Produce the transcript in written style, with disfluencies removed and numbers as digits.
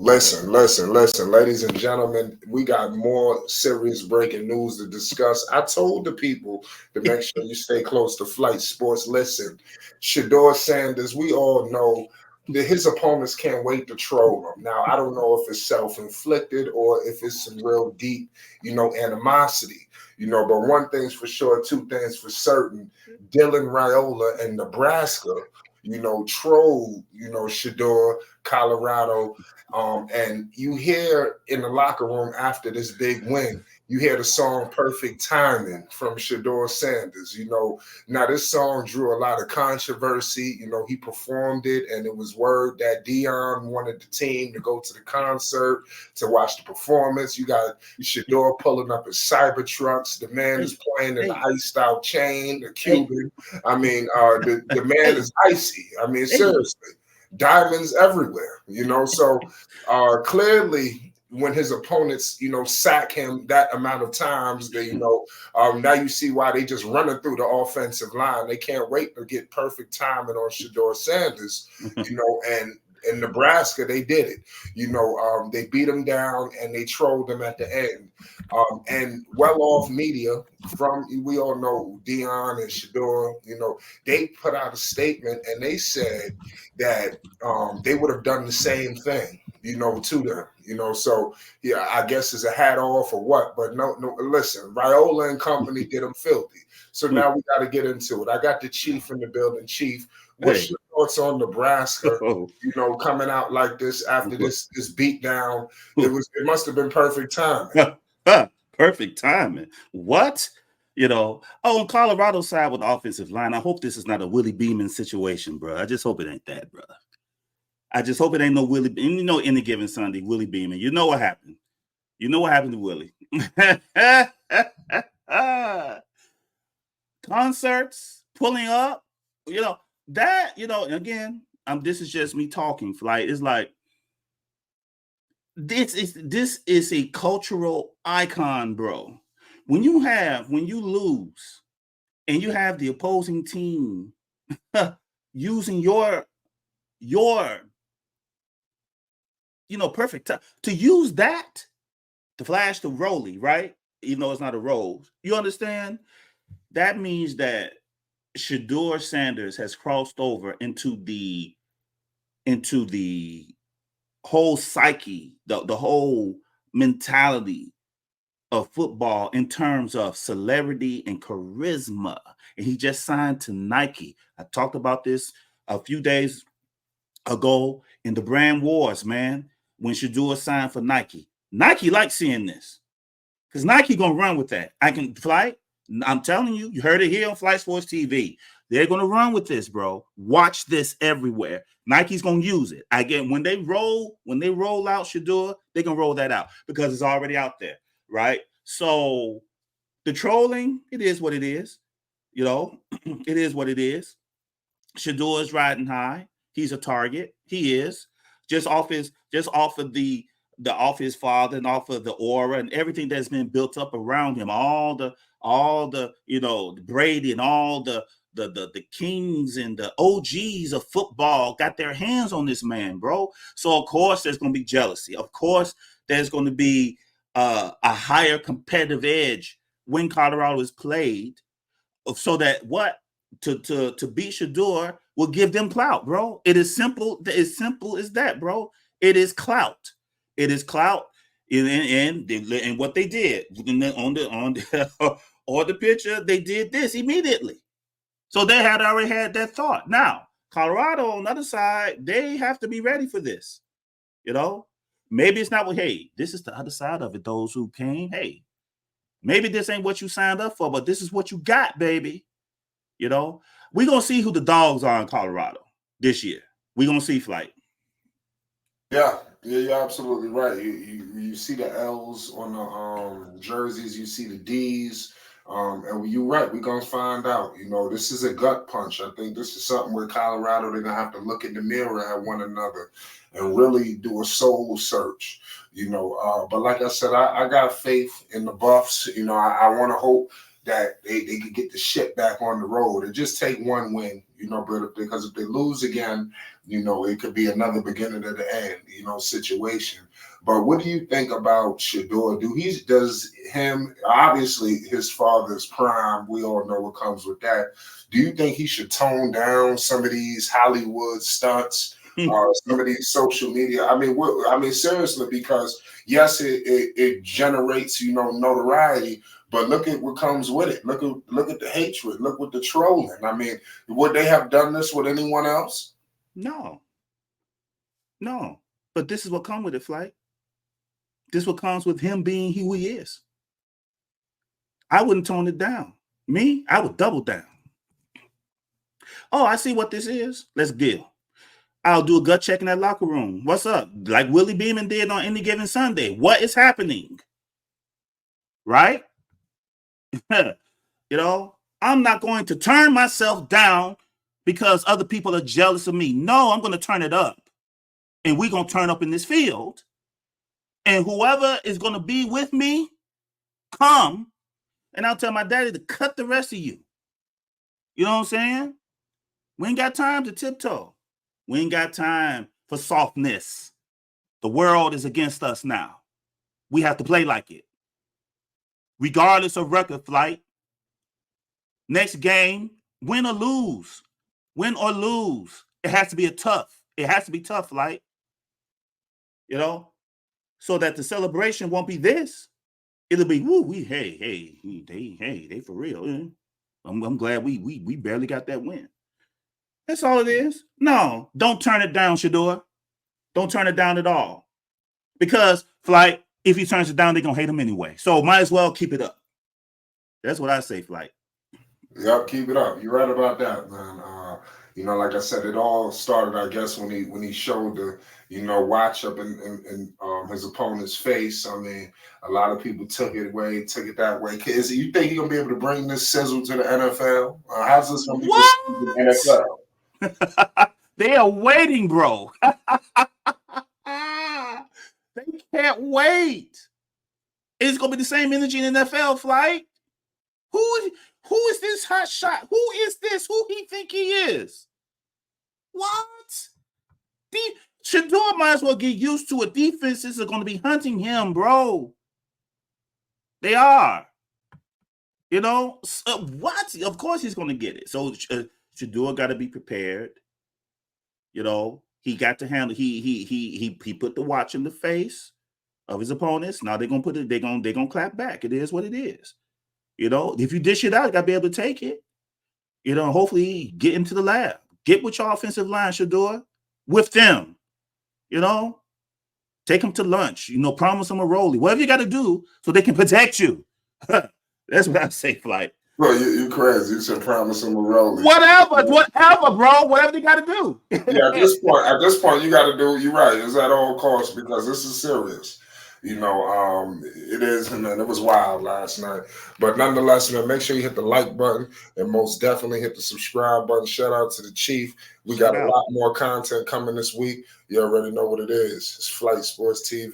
Listen, ladies and gentlemen, we got more serious breaking news to discuss. I told the people to make sure you stay close to Flight Sports. Listen, Shedeur Sanders, we all know that his opponents can't wait to troll him. Now, I don't know if it's self-inflicted or if it's some real deep, animosity. But one thing's for sure, two things for certain. Dylan Raiola in Nebraska, trolled, Shedeur, Colorado. And you hear in the locker room after this big win, you hear the song Perfect Timing from Shedeur Sanders. Now this song drew a lot of controversy. He performed it, and it was word that Dion wanted the team to go to the concert to watch the performance. You got Shedeur pulling up his Cybertrucks. The man is playing in the iced out chain, the Cuban. I mean, the man is icy. I mean, seriously. Diamonds everywhere, so clearly when his opponents, sack him that amount of times, now you see why they just running through the offensive line. They can't wait to get perfect timing on Shedeur Sanders, and in Nebraska, they did it. They beat him down and they trolled him at the end. And well-off media we all know Dion and Shedeur, they put out a statement and they said that they would have done the same thing, to them, so yeah, I guess it's a hat off or what, but no, listen, Raiola and company did them filthy. So now we got to get into it. I got the Chief in the building. Chief, what's your thoughts on Nebraska, coming out like this after this beat down? It must have been perfect timing. Perfect timing. What? On Colorado side with the offensive line, I hope this is not a Willie Beeman situation, bro. I just hope it ain't that, brother. I just hope it ain't no Willie. Any given Sunday, Willie Beeman. You know what happened. You know what happened to Willie. Concerts, pulling up, that, again, this is just me talking. Flight is like, this is a cultural icon, bro. When you lose and you have the opposing team using your perfect time to use that to flash the rollie, right? Even though it's not a rose. You understand? That means that Shedeur Sanders has crossed over into the whole psyche, the whole mentality of football in terms of celebrity and charisma. And he just signed to Nike. I talked about this a few days ago in the brand wars, man, when Shedeur signed for Nike. Nike likes seeing this because Nike going to run with that. I'm telling you, you heard it here on Flight Sports TV. They're going to run with this, bro. Watch this everywhere. Nike's going to use it. Again, when they roll out Shedeur, they're going to roll that out because it's already out there, right? So the trolling, it is what it is. It is what it is. Shedeur is riding high. He's a target. He is just off of the off his father and off of the aura and everything that's been built up around him. All the Brady and all the kings and the OGs of football got their hands on this man, bro. So of course there's going to be jealousy. Of course there's going to be a higher competitive edge when Colorado is played, so that to beat Shedeur will give them clout, bro. It is simple. As simple as that, bro. It is clout. It is clout. And what they did on the picture, they did this immediately. So they had already had that thought. Now, Colorado on the other side, they have to be ready for this. Maybe it's not this is the other side of it. Those who came, maybe this ain't what you signed up for, but this is what you got, baby. We're going to see who the dogs are in Colorado this year. We're going to see Flight. Yeah, you're absolutely right. You see the L's on the jerseys, you see the D's, and you're right. We're gonna find out. This is a gut punch. I think this is something where Colorado, they're gonna have to look in the mirror at one another and really do a soul search. But like I said, I got faith in the Buffs. I want to hope that they could get the shit back on the road and just take one win. But because if they lose again, it could be another beginning at the end, situation. But what do you think about Shedeur? Obviously his father's prime, we all know what comes with that. Do you think he should tone down some of these Hollywood stunts or some of these social media? I mean, seriously, because yes, it generates, notoriety, but look at what comes with it. Look at the hatred. Look at the trolling. I mean, would they have done this with anyone else? No. But this is what comes with it, Flight. This is what comes with him being who he is. I wouldn't tone it down. Me, I would double down. Oh, I see what this is. Let's deal. I'll do a gut check in that locker room. What's up? Like Willie Beeman did on Any Given Sunday. What is happening? Right? I'm not going to turn myself down because other people are jealous of me. No, I'm going to turn it up. And we're going to turn up in this field. And whoever is going to be with me, come. And I'll tell my daddy to cut the rest of you. You know what I'm saying? We ain't got time to tiptoe. We ain't got time for softness. The world is against us now. We have to play like it. Regardless of record, Flight. Next game, win or lose. Win or lose. It has to be tough. It has to be tough, Flight. So that the celebration won't be this. It'll be, woo, they for real. I'm glad we barely got that win. That's all it is. No, don't turn it down, Shedeur. Don't turn it down at all. Because, Flight, if he turns it down, they're going to hate him anyway. So might as well keep it up. That's what I say, Flight. Yep, keep it up. You're right about that, man. Like I said, it all started, I guess, when he showed the, watch up in his opponent's face. I mean, a lot of people took it that way. You think he's gonna be able to bring this sizzle to the NFL? How's this gonna be received in the NFL? They are waiting, bro. They can't wait. It's gonna be the same energy in the NFL, Flight. Who is this hot shot? Who is this? Who he think he is? What? Shedeur might as well get used to it. Defenses are going to be hunting him, bro. They are. What? Of course he's going to get it. So Shedeur got to be prepared. He got to handle. He put the watch in the face of his opponents. Now they're gonna put it. They're gonna clap back. It is what it is. If you dish it out, you got to be able to take it. Hopefully get into the lab. Get with your offensive line, Shedeur, with them. Take them to lunch. Promise them a rollie. Whatever you got to do so they can protect you. That's what I say, Flight. Bro, you crazy. You said promise them a rollie. Whatever, bro. Whatever they got to do. Yeah, at this point, you got to do. You're right. It's at all costs because this is serious. It is, and it was wild last night. But nonetheless, man, make sure you hit the like button and most definitely hit the subscribe button. Shout out to the Chief. We got a lot more content coming this week. You already know what it is. It's Flight Sports TV.